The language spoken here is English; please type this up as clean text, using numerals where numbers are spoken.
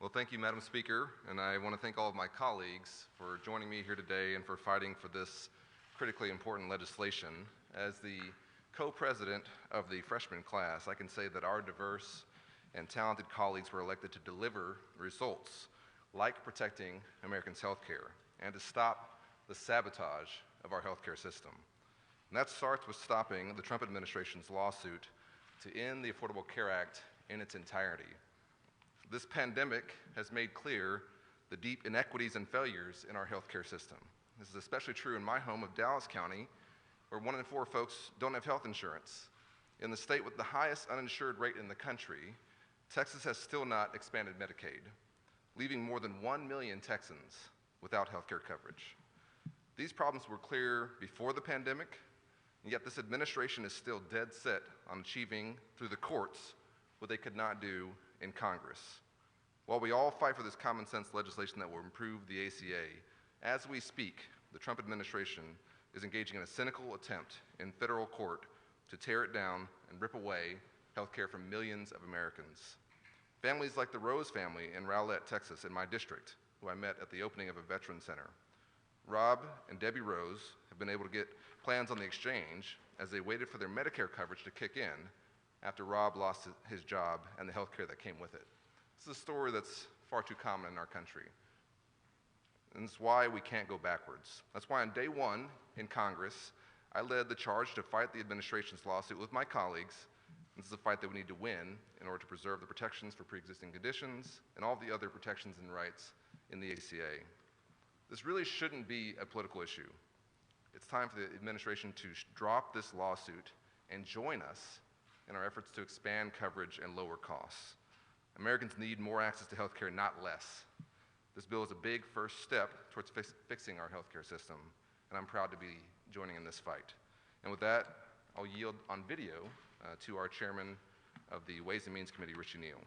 Well, thank you, Madam Speaker, and I want to thank all of my colleagues for joining me here today and for fighting for this critically important legislation. As the co-president of the freshman class, I can say that our diverse and talented colleagues were elected to deliver results like protecting Americans' health care and to stop the sabotage of our healthcare system. And that starts with stopping the Trump administration's lawsuit to end the Affordable Care Act in its entirety. This pandemic has made clear the deep inequities and failures in our healthcare system. This is especially true in my home of Dallas County, where 1 in 4 folks don't have health insurance. In the state with the highest uninsured rate in the country, Texas has still not expanded Medicaid, leaving more than 1 million Texans without healthcare coverage. These problems were clear before the pandemic, and yet this administration is still dead set on achieving through the courts what they could not do in Congress. While we all fight for this common sense legislation that will improve the ACA, as we speak, the Trump administration is engaging in a cynical attempt in federal court to tear it down and rip away health care from millions of Americans. Families like the Rose family in Rowlett, Texas, in my district, who I met at the opening of a veteran center. Rob and Debbie Rose have been able to get plans on the exchange as they waited for their Medicare coverage to kick in after Rob lost his job and the health care that came with it. This is a story that's far too common in our country. And it's why we can't go backwards. That's why on day one in Congress, I led the charge to fight the administration's lawsuit with my colleagues. This is a fight that we need to win in order to preserve the protections for pre-existing conditions and all the other protections and rights in the ACA. This really shouldn't be a political issue. It's time for the administration to drop this lawsuit and join us in our efforts to expand coverage and lower costs. Americans need more access to health care, not less. This bill is a big first step towards fixing our healthcare system, and I'm proud to be joining in this fight. And with that, I'll yield on video to our chairman of the Ways and Means Committee, Richie Neal.